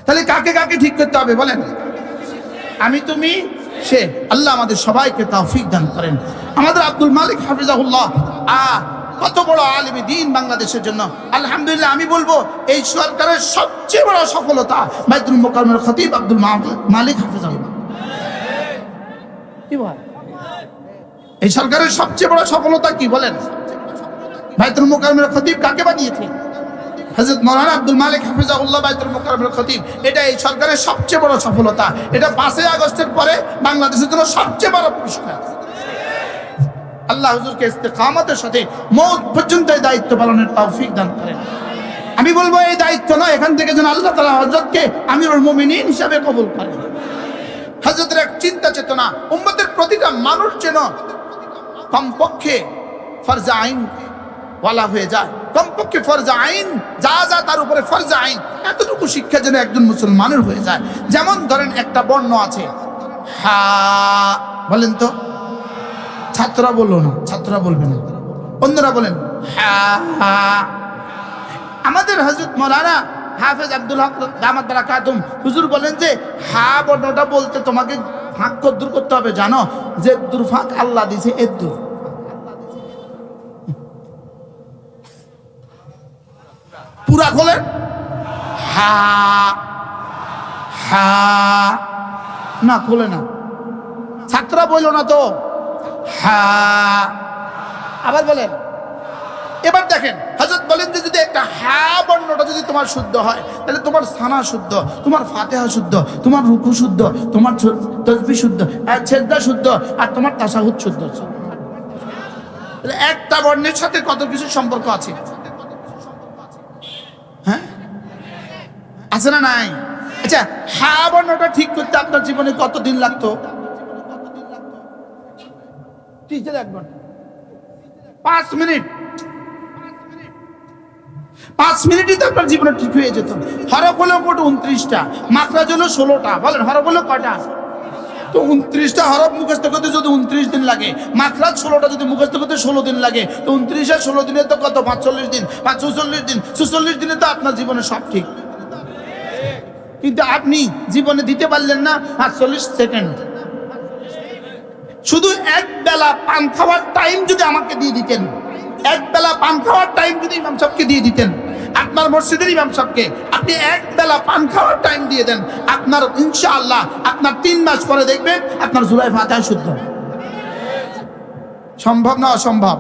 তাহলে কাকে ঠিক করতে হবে বলেন? আমি, তুমি, সে। আল্লাহ আমাদের সবাইকে তৌফিক দান করেন। আমাদের আব্দুল মালিক হাফিজাহুল্লাহ কত বড় আলিম দ্বীন বাংলাদেশের জন্য। আলহামদুলিল্লাহ, আমি বলবো এই সরকারের সবচেয়ে বড় সফলতা বাইতুল মুকাররমের খতিব আব্দুল মালিক হাফিজাহুল্লাহ। কি বল? এই সরকারের সবচেয়ে বড় সফলতা কি বলেন? বাইতুল মুকাররমের খতিব কাকে বানিয়েছে? হযরত মাওলানা আব্দুল মালিক হাফিজাহুল্লাহ বাইতুল মুকাররমের খতিব। এটা এই সরকারের সবচেয়ে বড় সফলতা। এটা 5 আগস্টের পরে বাংলাদেশের জন্য সবচেয়ে বড় পুরস্কার। আল্লাহ হুজুরকে ইস্তেকামতের সাথে মওত পর্যন্ত এই দায়িত্ব পালনের তৌফিক দান করেন। আমি বলবো এই দায়িত্ব নয়, এখান থেকে যেন আল্লাহ তাআলা হযরতকে আমিরুল মুমিনিন হিসেবে কবুল করেন। হযরতের এক চিন্তা চেতনা, উম্মতের প্রতিটা মানুষ যেন কমপক্ষে ফরজে আইন ওয়ালা হয়ে যায়, কমপক্ষে ফরজে আইন যা যা তার উপরে ফরজে আইন এতটুকু শিক্ষা যেন একজন মুসলমানের হয়ে যায়। যেমন ধরেন একটা বর্ণ আছে হা, বলেন তো, ছাত্ররা বললো না, ছাত্ররা বলবে না, অন্যরা বলেন হা। আমাদের হযরত মাওলানা হাফেজ আব্দুল হক দামাত বারাকাতুম হুজুর বলেন যে হা বর্ণটা বলতে তোমাকে ফাঁক কদ্দুর করতে হবে, জানো যে দূর ফাঁক আল্লাহ দিয়েছে এর দূর। পুরা খোলেন হা, হা না খোলে না, ছাত্ররা বললো না তো হা, আবার বলেন। এবার দেখেন হযরত বলেন যে যদি একটা হা বর্ণটা যদি তোমার শুদ্ধ হয় তাহলে তোমার সানা শুদ্ধ, তোমার ফাতিহা শুদ্ধ, তোমার রুকু শুদ্ধ, তোমার তাসবিহ শুদ্ধ, আর সিজদা শুদ্ধ, আর তোমার তাশাহুদ শুদ্ধ। তাহলে একটা বর্ণের সাথে কত কিছু সম্পর্ক আছে, হ্যাঁ আছে না নাই? আচ্ছা, হা বর্ণটা ঠিক করতে আপনার জীবনে কত দিন লাগতো? 5 মিনিট। 5 মিনিটই তো আপনার জীবনে ঠিক হয়ে যেত। হরফ হলো মোট 29টা, মাখরাজ হলো 16টা। বলেন হরফ হলো কয়টা? তো 29টা হরফ মুখস্থ করতে যদি 29 দিন লাগে, মাখরাজ 16টা যদি মুখস্থ করতে 16 দিন লাগে, তো 29 আর 16 দিনে তো কত? 45 দিন, 46 দিন। 46 দিনে তো আপনার জীবনে সব ঠিক। কিন্তু আপনি জীবনে দিতে পারলেন না 45 সেকেন্ড। শুধু এক বেলা পান খাওয়ার টাইম যদি আমাকে দিয়ে দিতেন, এক বেলা পান খাওয়ার টাইম যদি ইমাম সাহেবকে দিয়ে দিতেন, আপনার মসজিদের ইমাম সাহেবকে আপনি এক বেলা পান খাওয়ার টাইম দিয়ে দেন, আপনার ইনশাআল্লাহ আপনার 3 মাস পরে দেখবেন আপনার সূরা ফাতিহা শুদ্ধ। সম্ভব না অসম্ভব?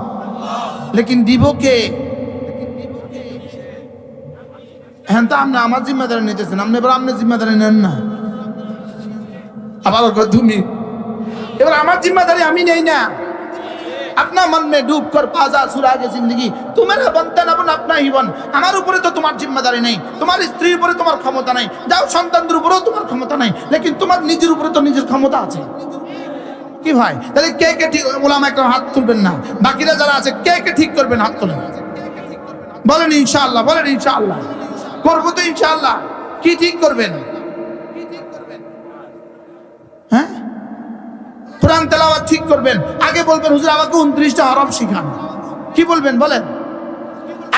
লেকিন দিব কে? হ্যাঁ, তো আপনি আমার জিম্মেদারি নিতেছেন, আপনি এবার আপনার জিম্মেদারি নেন না। আবার তুমি এবার আমার জিম্মেদারি আমি নেই না। अपना मन में डूब कर पाजा सुरागे जिंदगी तुम्हारा बनता ना बन अपना ही बन। আমার উপরে তো তোমার জিম্মেদারি নেই, তোমার স্ত্রীর উপরে তোমার ক্ষমতা নাই, যাও সন্তানদের উপরেও তোমার ক্ষমতা নাই, লেকিন তোমার নিজের উপরে তো নিজের ক্ষমতা আছে। কি ভাই, তাহলে কে কে ঠিক? ওলামা একরাম হাত তুলবেন না, বাকিরা যারা আছে কে কে ঠিক করবেন হাত তোলেন, বলেন ইনশাআল্লাহ, বলেন ইনশাআল্লাহ। করবো তো ইনশাআল্লাহ। কি ঠিক করবেন? হ্যাঁ, কোরআন তেলাওয়াত ঠিক করবেন। আগে বলবেন হুজুর আমাকে 29টা হরফ শিখান। কি বলবেন বলেন?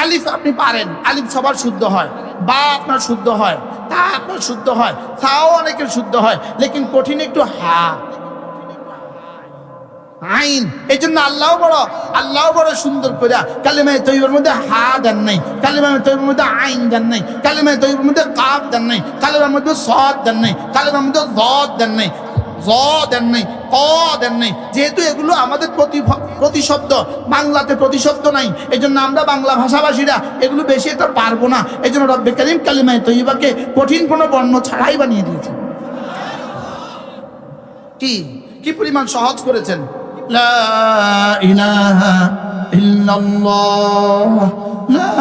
আলিফ আপনি পারেন, আলিফ সবার শুদ্ধ হয়, বা আপনার শুদ্ধ হয়, তা আপনার শুদ্ধ হয়, তাও অনেকের শুদ্ধ হয়, লেকিন কঠিন একটু হা, আইন। এই জন্য আল্লাহ বড় সুন্দর করে কালিমায়ে তয়্যিবার মধ্যে হা দেন নাই, কালিমায়ে তয়্যিবার মধ্যে আইন দেন নাই, কালিমায়ে তয়্যিবার মধ্যে কাফ দেন নাই, কালিমার মধ্যে সাদ দেন নাই, কালিমার মধ্যে যাদ দেন নাই, জ দেন নাই, ক দেন নাই। যেহেতু এগুলো আমাদের প্রতিশব্দ, বাংলাতে প্রতিশব্দ নাই, এই জন্য আমরা বাংলা ভাষাভাষীরা এগুলো বেশি একটা পারবো না। এই জন্য রব্বে কারীম কালিমায়ে তয়্যিবাকে কঠিন কোনো বর্ণ ছাড়াই বানিয়ে দিয়েছে। কি পরিমাণ সহজ করেছেন। লা ইলাহা ইল্লাল্লাহ, লা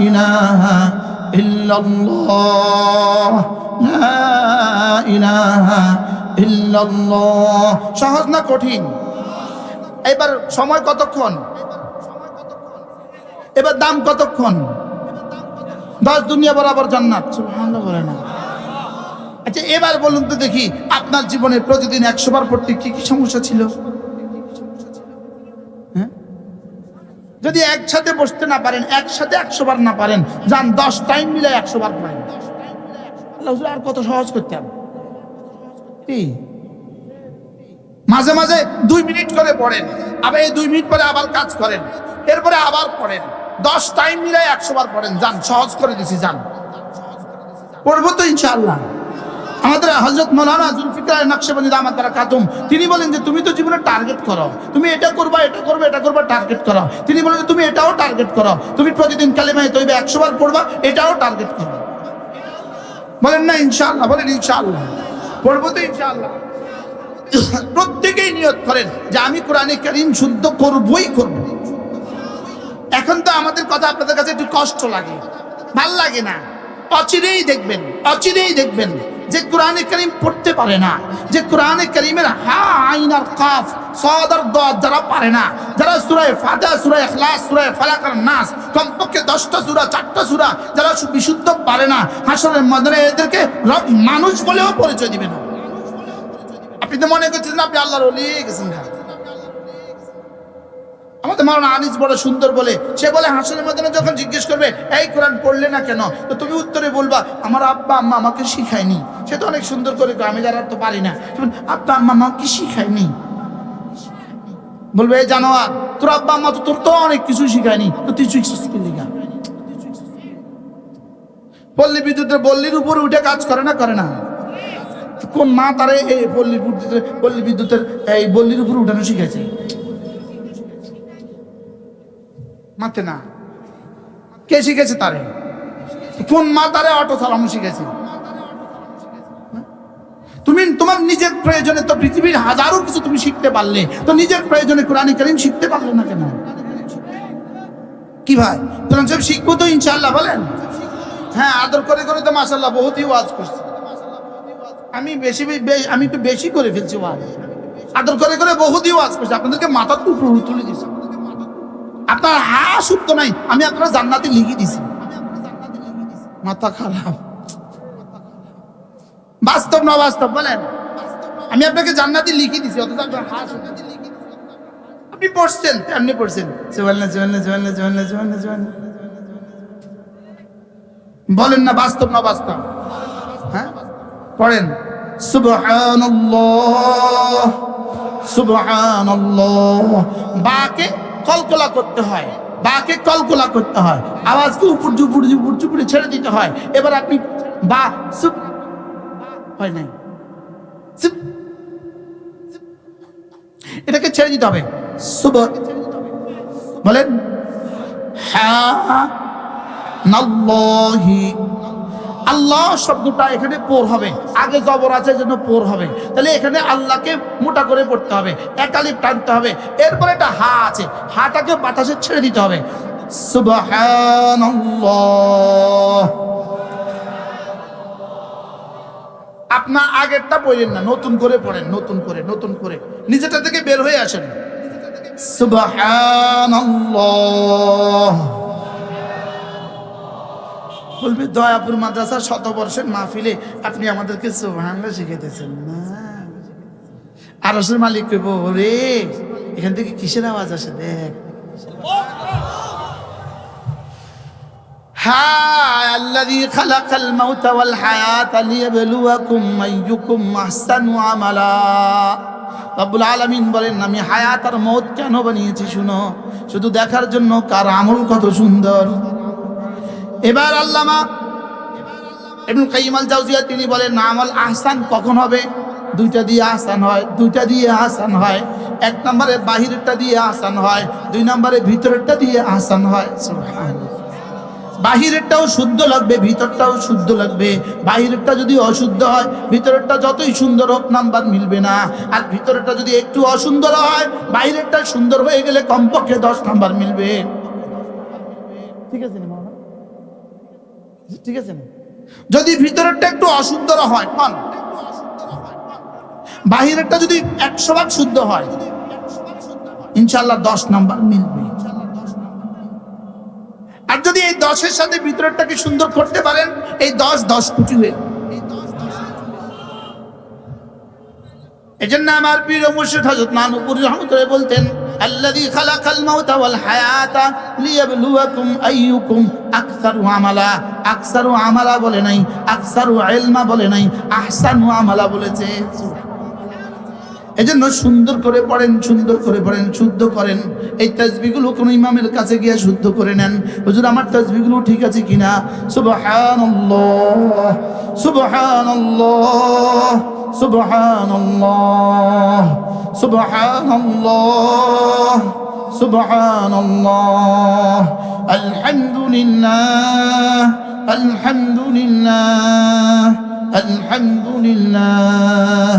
ইলাহা ইল্লাল্লাহ, লা ইলাহা ইল্লাল্লাহ। সহজ না কঠিন? এবার সময় কতক্ষণ? এবার দাম কতক্ষণ? 10 দুনিয়া বরাবর জান্নাত। সুবহানাল্লাহ বলে না। আচ্ছা এবার বলুন তো দেখি, আপনার জীবনে প্রতিদিন 100 বার পড়তে কি কি সমস্যা ছিল? হ্যাঁ, যদি একসাথে বসতে না পারেন, একসাথে 100 বার না পারেন, যান 10 টাইম মিলে 100 বার পড়েন। আল্লাহ আর কত সহজ করতে হবে। কি মাঝে মাঝে 2 মিনিট করে পড়েন, আবার এই 2 মিনিট পরে আবার কাজ করেন, এরপরে আবার পড়েন, 10 টাইম মিলে 100 বার পড়েন। যান সহজ করে দিছি, যান পড়বো তো ইনশাআল্লাহ। আমাদের হযরত মাওলানা জুলফিকার কিরায় নকশবন্দি দামাত বারাকাতুম, তিনি বলেন যে তুমি তো জীবনে টার্গেট করো, তুমি এটা করবা, এটা করবে, এটা করবা, টার্গেট করো। তিনি বলেন যে তুমি এটাও টার্গেট করো, তুমি প্রতিদিন কালিমায়ে তয়্যিবা 100 বার পড়বা, এটাও টার্গেট করো। বলেন না ইনশাআল্লাহ? বলেন ইনশাআল্লাহ। পড়বো তো ইনশাআল্লাহ। প্রত্যেকেই নিয়ত করেন যে আমি কোরআনে কারীম শুদ্ধ করবই করব। এখন তো আমাদের কথা আপনাদের কাছে একটু কষ্ট লাগে, ভাল লাগে না। অচিরেই দেখবেন যে কোরআনে কারীম পড়তে পারে না, যে কোরআনে কারীমের হা আইন আর কাফ সাদ আর দাদ যারা পারে না, যারা সূরা ফাতিহা, সূরা ইখলাস, সূরা ফালাক আর নাস কমপক্ষে 10টা সূরা, 4টা সূরা যারা বিশুদ্ধ পারে না, হাসরের ময়দানে এদেরকে রব মানুষ বলেও পরিচয় দিবে না। আপনি তো মনে করছেন আপনি আল্লাহর ওলি গেছেন না। আমাদের মাওলানা আনিস বড় সুন্দর বলে, সে বলে হাসরের ময়দানে যখন জিজ্ঞেস করবে এই কোরআন পড়লে না কেন, তো তুমি উত্তরে বলবা আমার আব্বা আম্মা আমাকে শিখায়নি। সে তো অনেক সুন্দর করে, আমি যারা তো পারি না, আব্বা আম্মা আমাকে শিখায়নি। বলবে এই জানোয়ার, তোর আব্বা আম্মা তো তোর তো অনেক কিছু শিখায়নি, তো তুই শিখছিস কি লিগা? পল্লী বিদ্যুতের পল্লীর উপরে উঠে কাজ করে না? কোন মা তারে এই পল্লী বিদ্যুতের এই পল্লীর উপরে উঠানো শিখেছে? মাতে না। কে শিখেছে তারে? কোন মা তারে অটো চালানো শিখেছে? তুমি তোমার নিজের প্রয়োজনে তো পৃথিবীর হাজারো কিছু তুমি শিখতে পারলে, তো নিজের প্রয়োজনে কোরআন কারীম শিখতে পারলে না কেন? কি ভাই, কোরআন সব শিখবো তো ইনশাআল্লাহ। বলেন হ্যাঁ, আদর করে করে তো মাশাআল্লাহ বহুতই ওয়াজ করছি। আমি একটু বেশি করে ফেলছি ওয়াজ, আদর করে করে বহুতই ওয়াজ করছি, আপনাদেরকে মাথার উপর তুলে দিছি। আপনার শুদ্ধ নাই, আমি আপনার জান্নাতে লিখে দিছি। মাথা খারাপ, বাস্তব না বাস্তব? বলেন আমি আপনাকে জান্নাতে লিখে দিছি, অথচ আপনার আপনি পড়ছেন, এমনি পড়ছেন বলেন না বাস্তব না বাস্তব? হ্যাঁ পড়েন সুবহানাল্লাহ সুবহানাল্লাহ। বাকে কলকলা করতে হয়, বাকে কলকলা করতে হয়, আওয়াজকে উপর চুপুরে ছেড়ে দিতে হয়। এবার আপনি বা সুব হয় নাই, এটাকে ছেড়ে দিতে হবে। সুব বলেন হানাল্লাহি। আল্লাহ শব্দটা এখানে পোর হবে, আগে জবর আছে জন্য পোর হবে, তাহলে এখানে আল্লাহকে মোটা করে পড়তে হবে, একালিফ টানতে হবে, এরপরে একটা হা আছে, হাটাকে বাতাসে ছেড়ে দিতে হবে। সুবহানাল্লাহ। আপনার আগেরটা পড়েন না, নতুন করে পড়েন, নতুন করে নিজেটা থেকে বের হয়ে আসেন। সুবহানাল্লাহ। বলবে দয়াপুর মাদ্রাসার 100 বর্ষের মাহফিলে আপনি আমাদেরকে সুবহানাল্লাহ শিখাইতেছেন না। আরশের মালিক কইব ওরে এখান থেকে কিসের আওয়াজ আসে দেখ। আল্লাযী খালাকাল মাউতা ওয়াল হায়াতা লিয়াবলুয়াকুম আইয়ুকুম আহসানু আমালা। রব্বুল আলামিন বলেন আমি হায়াত আর মওত কেন বানিয়েছি শুনো, শুধু দেখার জন্য কার আমল কত সুন্দর। এবার আল্লামা ইবনুল কাইয়িম আল জাওজিয়া তিনি বলেন আমল আহসান কখন হবে? দুইটা দিয়ে আহসান হয়। 1 নম্বরে বাহিরেরটা দিয়ে আহসান হয়, 2 নম্বরে ভিতরেরটা দিয়ে আহসান হয়। সুবহানাল্লাহ। বাহিরেরটাও শুদ্ধ লাগবে, ভিতরটাও শুদ্ধ লাগবে। বাহিরেরটা যদি অশুদ্ধ হয়, ভিতরেরটা যতই সুন্দর হোক নাম্বার মিলবে না। আর ভিতরেরটা যদি একটু অসুন্দর হয়, বাহিরেরটা সুন্দর হয়ে গেলে কমপক্ষে 10 নাম্বার মিলবে। ঠিক আছে না? ঠিক আছে না? যদি ভিতরেরটা একটু অশুদ্ধ হয়, বাহিরেরটা যদি 100 শুদ্ধ হয়, ইনশাআল্লাহ 10 নাম্বার মিলবে। আর যদি এই 10-এর সাথে ভিতরেরটাকে সুন্দর করতে পারেন, এই 10 কোটি হয়ে। এজন্য আমার পীর মুর্শিদ হযরত নানুপুরি রহমাতুল্লাহ বলতেন আল্লাযী খালাকাল মাউতা ওয়াল হায়াতা লিয়াবলুয়াকুম আইয়ুকুম আকসারু আমালা। আকসারু আমালা বলে নাই, আকসারু ইলমা বলে নাই, আহসানু আমালা বলেছে। এজন্য সুন্দর করে পড়েন, শুদ্ধ করেন। এই তাসবিহগুলো কোন ইমামের কাছে গিয়ে শুদ্ধ করে নেন, হুজুর আমার তাসবিহগুলো ঠিক আছে কিনা। সুবহানাল্লাহ সুবহানাল্লাহ সুবহানাল্লাহ সুবহানাল্লাহ সুবহানাল্লাহ আলহামদুলিল্লাহ আলহামদুলিল্লাহ আলহামদুলিল্লাহ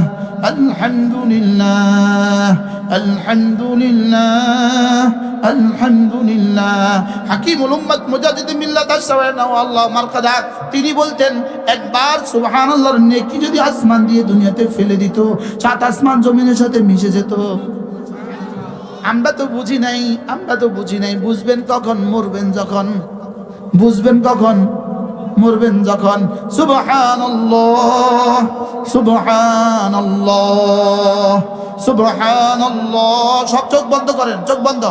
আলহামদুলিল্লাহ আলহামদুলিল্লাহ আলহামদুলিল্লাহ। হাকিমুল উম্মাত মুজাদ্দিদ মিল্লাত আশ-শাওয়ানা আল্লাহ মারকাদা তিনি বলতেন একবার সুবহানাল্লাহর নেকি যদি আসমান দিয়ে দুনিয়াতে ফেলে দিত, সাত আসমান জমিনের সাথে মিশে যেত। আমরা তো বুঝি নাই, বুঝবেন কখন? মরবেন যখন। বুঝবেন কখন? মরবেন যখন। সুবহানাল্লাহ সুবহানাল্লাহ সুবহানাল্লাহ। সব চোখ বন্ধ করেন, চোখ বন্ধ।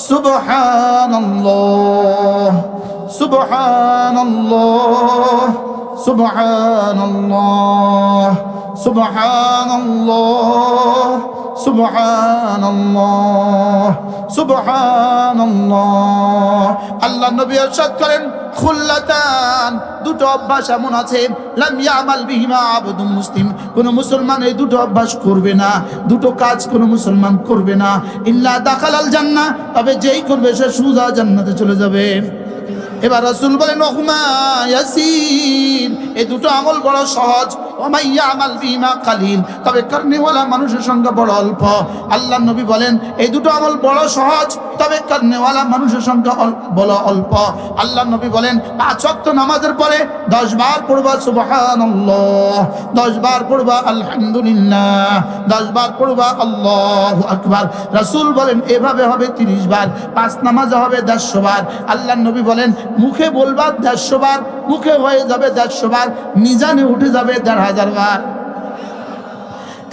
সুবহানাল্লাহ সুবহানাল্লাহ সুবহানাল্লাহ সুবহানাল্লাহ সুবহানাল্লাহ সুবহানাল্লাহ। আল্লাহ নবী ইরশাদ করেন খুল্লাতান, দুটো অভ্যাস এমন আছে লাম ইয়ামাল বিহিমা আবদুম মুসলিম, কোন মুসলমান এই দুটো অভ্যাস করবে না, দুটো কাজ কোন মুসলমান করবে না, ইল্লা দাখালাল জান্নাহ, তবে যেই করবে সে সোজা জান্নাতে চলে যাবে। এবার রাসূল বলেন ওহুমা ইয়াসির, এই দুটো আমল বড় সহজ। ওয়া ইয়ামাল বিহিমা কালিল, তবে করনেওয়ালা মানুষের সংখ্যা বড় অল্প। আল্লাহ নবী বলেন এই দুটো আমল বড় সহজ, তবে করনেওয়ালা মানুষের সংখ্যা বড় অল্প। আল্লাহ নবী বলেন 5 ওয়াক্ত নামাজের পরে 10 বার পড়বা সুবহানাল্লাহ, 10 বার পড়বা আলহামদুলিল্লাহ, 10 বার পড়বা আল্লাহু আকবার। রাসূল বলেন এভাবে হবে 30 বার, 5 নামাজে হবে 150 বার। আল্লাহ নবী বলেন মুখে বলবা 150 বার, মুখে হয়ে যাবে 150 বার, মিজানে উঠে যাবে 1500 বার।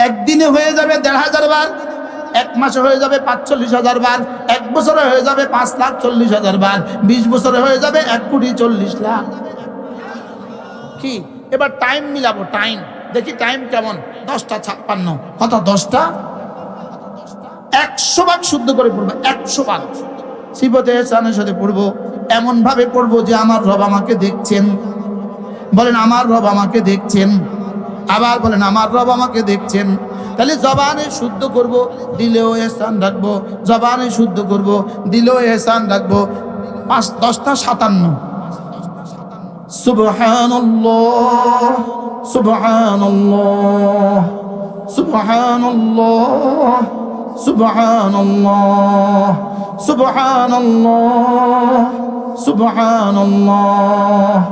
একদিনে হয়ে যাবে 1500 বার, এক মাসে হয়ে যাবে 45,000 বার, এক বছরে হয়ে যাবে 5,40,000 বার, 20 বছরে হয়ে যাবে 1,40,00,000। কি এবার টাইম মিলাবো, টাইম দেখি টাইম কেমন। 10টা 56 কত? 10টা 100 ভাগ শুদ্ধ করে পড়বো, 100 ভাগ সিফাতে ইহসানের সাথে পড়বো। এমন ভাবে পড়বো যে আমার রব আমাকে দেখছেন। বলেন আমার রব আমাকে দেখছেন। আবার বলেন আমার রব আমাকে দেখছেন। তাহলে জবানে শুদ্ধ করব, দিলেও ইহসান রাখবো। জবানে শুদ্ধ করব, দিলেও ইহসান রাখবো। 10টা 57 সুবহানাল্লাহ সুবহানাল্লাহ সুবহানাল্লাহ সুবহানাল্লাহ সুবহানাল্লাহ সুবহানাল্লাহ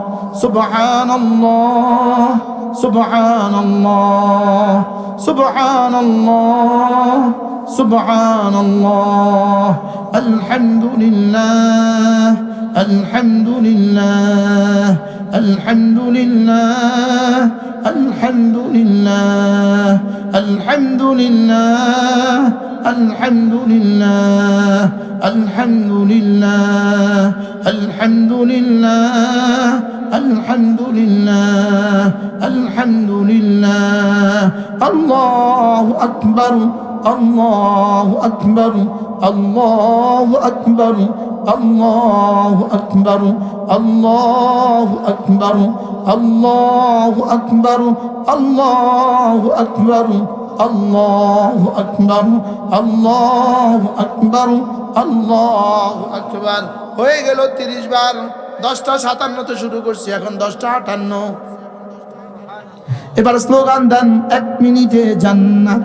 সুবহানাল্লাহ সুবহানাল্লাহ সুবহানাল্লাহ সুবহানাল্লাহ আলহামদুলিল্লাহ আলহামদুলিল্লাহ আলহামদুলিল্লাহ আলহামদুলিল্লাহ আলহামদুলিল্লাহ আলহামদুলিল্লাহ আলহামদুলিল্লাহ আলহামদুলিল্লাহ আলহামদুলিল্লাহ আলহামদুলিল্লাহ আল্লাহু আকবার আল্লাহু আকবার আল্লাহু আকবার আল্লাহু আকবার আল্লাহু আকবার আল্লাহু আকবার আল্লাহু আকবার আল্লাহু আকবার আল্লাহু আকবার আল্লাহু আকবার। হয়ে গেল 30 বার। 10টা 57 তে শুরু করছি, এখন 10টা 58। এবার স্লোগান দেন 1 মিনিটে জান্নাত।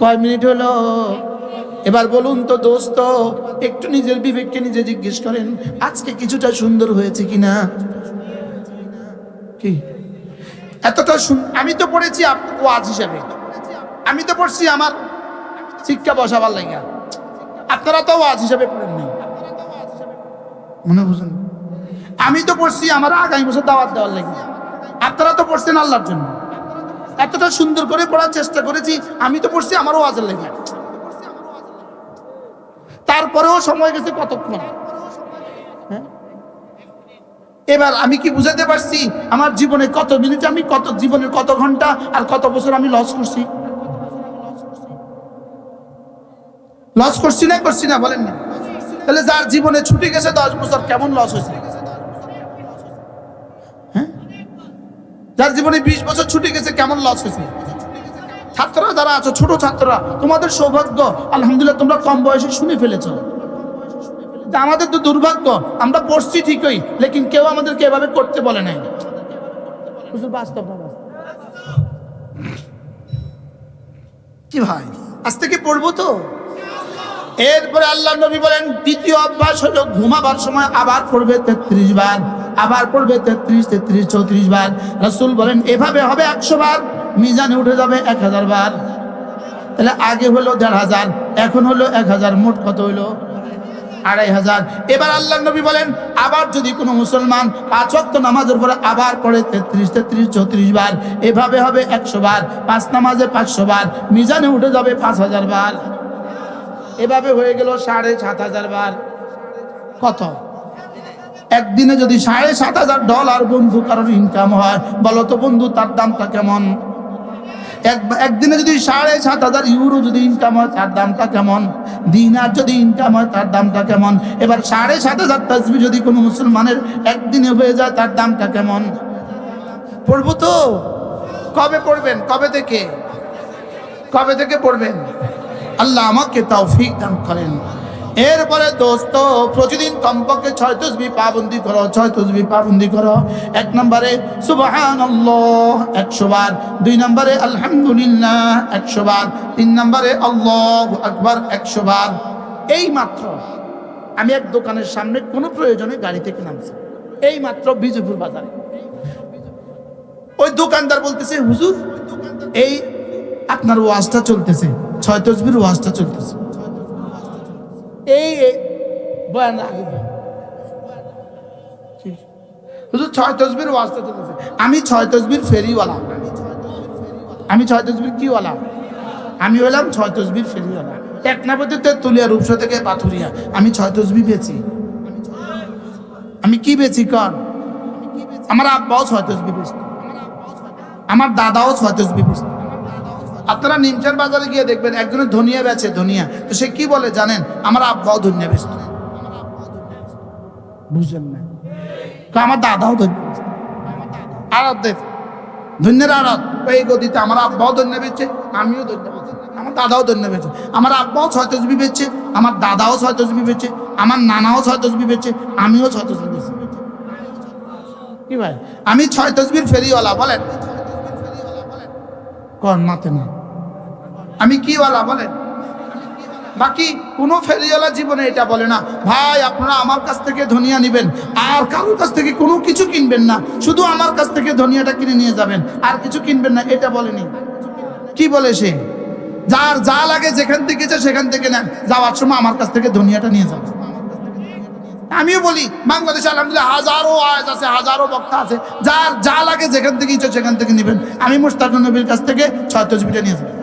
কয় মিনিট হলো? এবার বলুন তো দোস্ত, একটু নিজের বিবেককে নিজে জিজ্ঞেস করেন আজকে কিছুটা সুন্দর হয়েছে কিনা। কি এতটা আমি তো পড়েছি ওয়াজ হিসেবে, আমি তো পড়ছি আমার শিক্ষা বসাবার লাগা, আপনারা তো ওয়াজ হিসেবে পড়েন নাই, মনে বুঝেন। আমি তো পড়ছি আমার আগামী বছর দাওয়াত দেওয়ার লাগে, আপনারা তো পড়ছেন আল্লাহর জন্য। এতটা সুন্দর করে পড়ার চেষ্টা করেছি, আমি তো পড়ছি আমারও ওয়াজের লাগে। তারপরেও সময় গেছে কতক্ষণ। এবার আমি কি বুঝাতে পারছি আমার জীবনে কত মিনিট, আমি কত জীবনের কত ঘন্টা আর কত বছর আমি লস করছি? লস করছি না বলেন না? তাহলে যার জীবনে ছুটে গেছে 10 বছর, কেমন লস হয়েছে? যার জীবনে 20 বছর ছুটে গেছে, কেমন লস হয়েছে? ছাত্ররা যারা আছো, ছোট ছাত্ররা, তোমাদের সৌভাগ্য, আলহামদুলিল্লাহ তোমরা কম বয়সে শুনে ফেলেছো। আমাদের তো দুর্ভাগ্য, আমরা পড়ছি ঠিকই, লেকিন কেউ আমাদেরকে এভাবে করতে বলে নাই। বাস্তব কি ভাই, আজ থেকে পড়বো তো। এরপরে আল্লাহ নবী বলেন দ্বিতীয় অভ্যাস হলো ঘুমাবার সময় আবার পড়বে 33 বার, আবার পড়বে 33, 34 বার। রাসূল বলেন এভাবে হবে 100 বার, মিজানে উঠে যাবে 1000 বার। তাহলে আগে হলো 1500, এখন হলো 1000, মোট কত হলো? 2500। এবার আল্লাহ নবী বলেন আবার যদি কোনো মুসলমান 5 ওয়াক্ত নামাজের পরে আবার পড়ে 33, 34 বার, এভাবে হবে 100 বার, 5 নামাজে 500 বার, মিজানে উঠে যাবে 5000 বার। এভাবে হয়ে গেল 7500 বার। কত? একদিনে যদি $7500 বন্ধু কারোর ইনকাম হয়, বলো তো বন্ধু তার দামটা কেমন? একদিনে যদি 7500 ইউরো যদি ইনকাম হয়, তার দামটা কেমন? দিনার যদি ইনকাম হয়, তার দামটা কেমন? এবার 7500 তাসবিহ যদি কোনো মুসলমানের একদিনে হয়ে যায়, তার দামটা কেমন? পড়বো তো। কবে পড়বেন? কবে থেকে পড়বেন? আল্লাহ আমাকে তৌফিক দান করেন। এরপরে দোস্ত, প্রতিদিন কমপক্ষে 6 তাসবিহ পাবন্দি করো, 6 তাসবিহ পাবন্দি করো। 1 নম্বরে সুবহানাল্লাহ 100 বার, 2 নম্বরে আলহামদুলিল্লাহ 100 বার, 3 নম্বরে আল্লাহু আকবার 100 বার। এই মাত্র আমি এক দোকানের সামনে কোনো প্রয়োজনে গাড়ি থেকে নামছি, এই মাত্র বিজয়পুর বাজারে। ওই দোকানদার বলতেছে হুজুর এই আপনার ওয়াজটা চলতেছে, 6 তাসবিহর ওয়াজটা চলতেছে। এই বয়ান আগে হুজুর 6 তাসবিহর ওয়াজটা চলতেছে। আমি 6 তাসবিহর ফেরিওয়ালা, আমি 6 তাসবিহর কিওয়ালা? আমি হলাম 6 তাসবিহর ফেরিওয়ালা। টেকনাফতে তেতুলিয়া, রূপসা থেকে পাথুরিয়া আমি 6 তাসবিহ বেচি। আমি কি বেচি কর? আমার আব্বাও 6 তাসবিহ বেচত, আমার দাদাও 6 তাসবিহ বেচত। আপনারা নিমচার বাজারে গিয়ে দেখবেন একজনের ধনিয়া বেচে, ধনিয়া। তো সে কি বলে জানেন? আমার আব্বাও ধনিয়া বেচত। বুঝলেন না? তো আমার দাদাও ধনিয়া বেচত। আড়ত দেব ধন্যের আড়ত এই গদিতে আমার আব্বাও ধনিয়া বেচছে, আমিও ধনিয়া বেচছি, আমার দাদাও ধনিয়া বেচছে। আমার আব্বাও 6 তাসবিহ বেচছে, আমার দাদাও 6 তাসবিহ বেচছে, আমার নানাও 6 তাসবিহ বেচছে, আমিও 6 তাসবিহ বেচছি। কি ভাই, আমি 6 তাসবিহর ফেরিওয়ালা। বলেন কোন মাতে না? আমি কি ওয়ালা বলেন? বাকি কোনো ফেরিওয়ালা জীবনে এটা বলে না ভাই আপনারা আমার কাছ থেকে ধনিয়া নেবেন, আর কারোর কাছ থেকে কোনো কিছু কিনবেন না, শুধু আমার কাছ থেকে ধনিয়াটা কিনে নিয়ে যাবেন, আর কিছু কিনবেন না, এটা বলেনি। কি বলে সে? যার যা লাগে যেখান থেকে সেখান থেকে নেন, যাওয়ার সময় আমার কাছ থেকে ধনিয়াটা নিয়ে যাবেন। আমিও বলি বাংলাদেশে আলহামদুলিল্লাহ হাজারো আয়াত আছে, হাজারো বক্তা আছে, যার যা লাগে যেখান থেকে ইচ্ছা সেখান থেকে নেবেন। আমি মুশতাক নবীর কাছ থেকে 6 তাসবিহটা নিয়ে যাবেন।